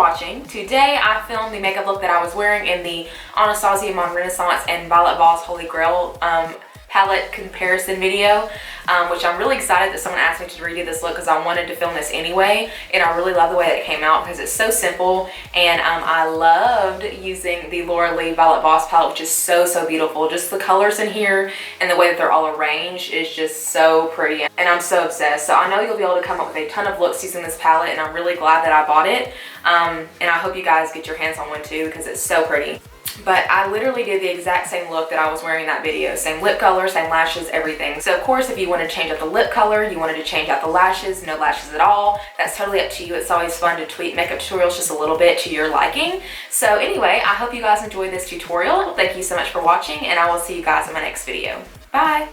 watching. Today I filmed the makeup look that I was wearing in the Anastasia Mon Renaissance and Violet Voss Holy Grail palette comparison video, which I'm really excited that someone asked me to redo this look because I wanted to film this anyway, and I really love the way that it came out because it's so simple, and I loved using the Larlee Violet Voss palette, which is so beautiful. Just the colors in here and the way that they're all arranged is just so pretty, and I'm so obsessed. So I know you'll be able to come up with a ton of looks using this palette, and I'm really glad that I bought it, and I hope you guys get your hands on one too because it's so pretty. But I literally did the exact same look that I was wearing in that video. Same lip color, same lashes, everything. So of course, if you wanted to change out the lip color, you wanted to change out the lashes, no lashes at all, that's totally up to you. It's always fun to tweak makeup tutorials just a little bit to your liking. So anyway, I hope you guys enjoyed this tutorial. Thank you so much for watching, and I will see you guys in my next video. Bye!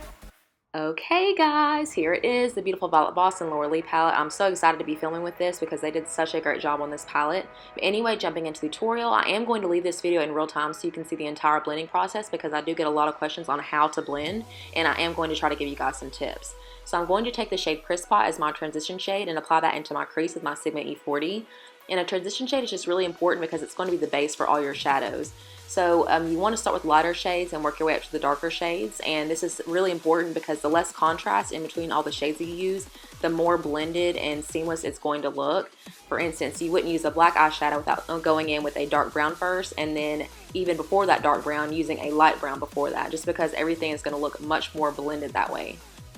Okay guys, here it is, the beautiful Violet Voss and Larlee palette. I'm so excited to be filming with this because they did such a great job on this palette. But anyway, jumping into the tutorial, I am going to leave this video in real time so you can see the entire blending process because I do get a lot of questions on how to blend, and I am going to try to give you guys some tips. So I'm going to take the shade Priss Pot as my transition shade and apply that into my crease with my Sigma E40. And a transition shade is just really important because it's going to be the base for all your shadows. So you want to start with lighter shades and work your way up to the darker shades, and this is really important because the less contrast in between all the shades that you use, the more blended and seamless it's going to look. For instance, you wouldn't use a black eyeshadow without going in with a dark brown first, and then even before that dark brown, using a light brown before that, just because everything is going to look much more blended that way.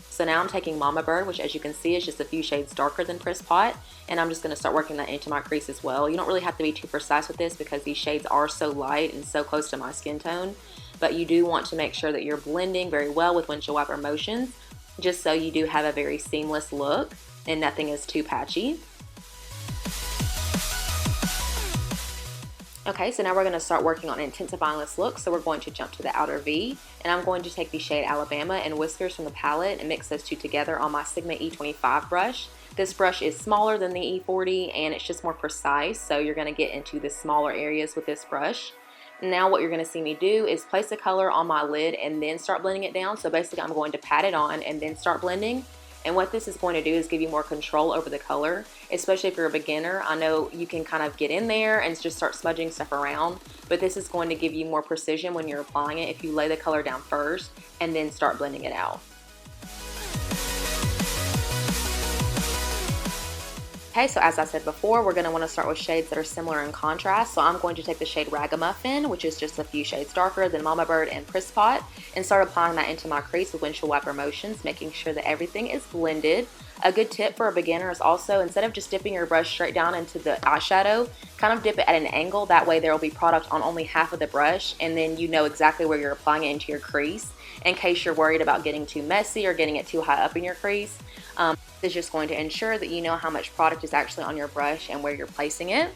So now I'm taking Momma Bird, which as you can see is just a few shades darker than Priss Pot, and I'm just going to start working that into my crease as well. You don't really have to be too precise with this because these shades are so light and so close to my skin tone, but you do want to make sure that you're blending very well with windshield wiper motions, just so you do have a very seamless look and nothing is too patchy. Okay, so now we're going to start working on intensifying this look, so we're going to jump to the outer V, and I'm going to take the shade Alabama and Whiskers from the palette and mix those two together on my Sigma E25 brush. This brush is smaller than the E40 and it's just more precise, so you're going to get into the smaller areas with this brush. Now what you're going to see me do is place the color on my lid and then start blending it down. So basically I'm going to pat it on and then start blending. And what this is going to do is give you more control over the color, especially if you're a beginner. I know you can kind of get in there and just start smudging stuff around, but this is going to give you more precision when you're applying it if you lay the color down first and then start blending it out. Okay, so as I said before, we're going to want to start with shades that are similar in contrast. So I'm going to take the shade Raga Muffin, which is just a few shades darker than Momma Bird and Priss Pot, and start applying that into my crease with windshield wiper motions, making sure that everything is blended. A good tip for a beginner is also, instead of just dipping your brush straight down into the eyeshadow, kind of dip it at an angle. That way there will be product on only half of the brush, and then you know exactly where you're applying it into your crease in case you're worried about getting too messy or getting it too high up in your crease. This is just going to ensure that you know how much product is actually on your brush and where you're placing it.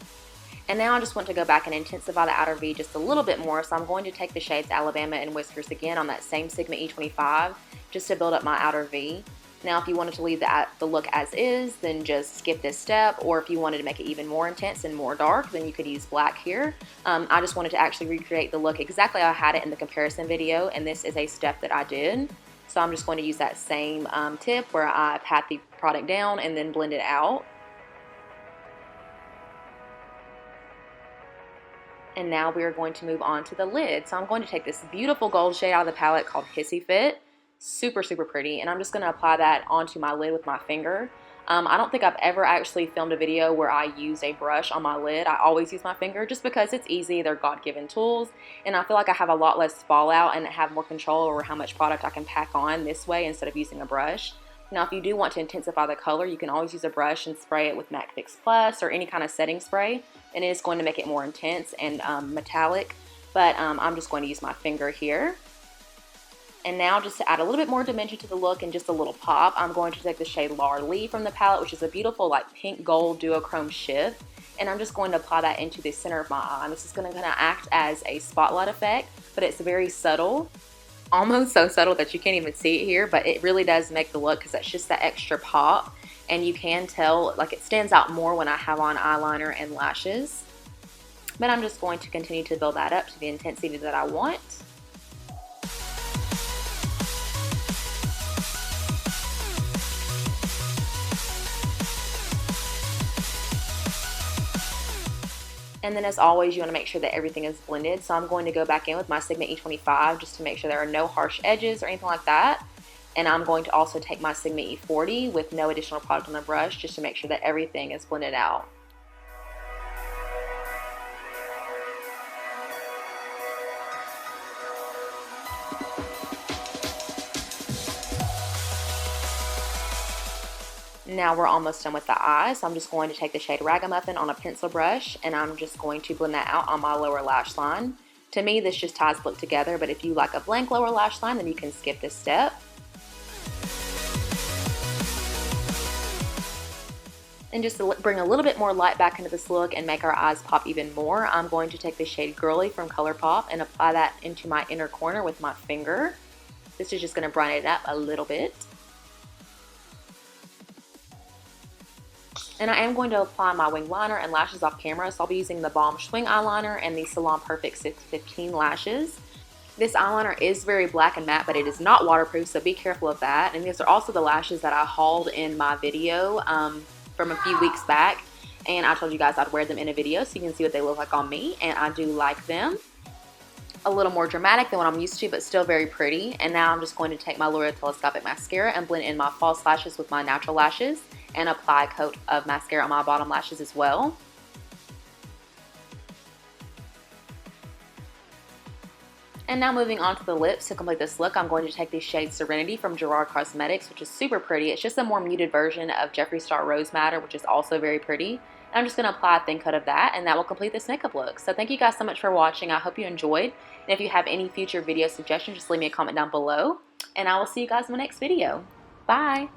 And now I just want to go back and intensify the outer V just a little bit more, so I'm going to take the shades Alabama and Whiskers again on that same Sigma E25 just to build up my outer V. Now if you wanted to leave the look as is, then just skip this step, or if you wanted to make it even more intense and more dark, then you could use black here. I just wanted to actually recreate the look exactly how I had it in the comparison video, and this is a step that I did. So I'm just going to use that same tip where I pat the product down and then blend it out. And now we are going to move on to the lid. So I'm going to take this beautiful gold shade out of the palette called Hissy Fit. Super pretty, and I'm just going to apply that onto my lid with my finger. I don't think I've ever actually filmed a video where I use a brush on my lid. I always use my finger just because it's easy. They're God-given tools, and I feel like I have a lot less fallout and have more control over how much product I can pack on this way instead of using a brush. Now if you do want to intensify the color, you can always use a brush and spray it with MAC Fix Plus or any kind of setting spray, and it is going to make it more intense and metallic, but I'm just going to use my finger here. And now just to add a little bit more dimension to the look and just a little pop, I'm going to take the shade Larlee from the palette, which is a beautiful like pink gold duochrome shift. And I'm just going to apply that into the center of my eye. And this is going to kind of act as a spotlight effect, but it's very subtle. Almost so subtle that you can't even see it here, but it really does make the look because that's just that extra pop. And you can tell like it stands out more when I have on eyeliner and lashes. But I'm just going to continue to build that up to the intensity that I want. And then as always, you want to make sure that everything is blended. So I'm going to go back in with my Sigma E25 just to make sure there are no harsh edges or anything like that. And I'm going to also take my Sigma E40 with no additional product on the brush just to make sure that everything is blended out. Now we're almost done with the eyes, so I'm just going to take the shade Raga Muffin on a pencil brush, and I'm just going to blend that out on my lower lash line. To me, this just ties the look together, but if you like a blank lower lash line, then you can skip this step. And just to bring a little bit more light back into this look and make our eyes pop even more, I'm going to take the shade Girly from ColourPop and apply that into my inner corner with my finger. This is just going to brighten it up a little bit. And I am going to apply my wing liner and lashes off camera, so I'll be using the Balm Schwing eyeliner and the Salon Perfect 615 lashes. This eyeliner is very black and matte, but it is not waterproof, so be careful of that. And these are also the lashes that I hauled in my video from a few weeks back. And I told you guys I'd wear them in a video so you can see what they look like on me, and I do like them. A little more dramatic than what I'm used to, but still very pretty. And now I'm just going to take my L'Oreal Telescopic Mascara and blend in my false lashes with my natural lashes and apply a coat of mascara on my bottom lashes as well. And now moving on to the lips to complete this look, I'm going to take the shade Serenity from Gerard Cosmetics, which is super pretty. It's just a more muted version of Jeffree Star Rose Madder, which is also very pretty. And I'm just going to apply a thin coat of that, and that will complete this makeup look. So thank you guys so much for watching. I hope you enjoyed. And if you have any future video suggestions, just leave me a comment down below. And I will see you guys in the next video. Bye!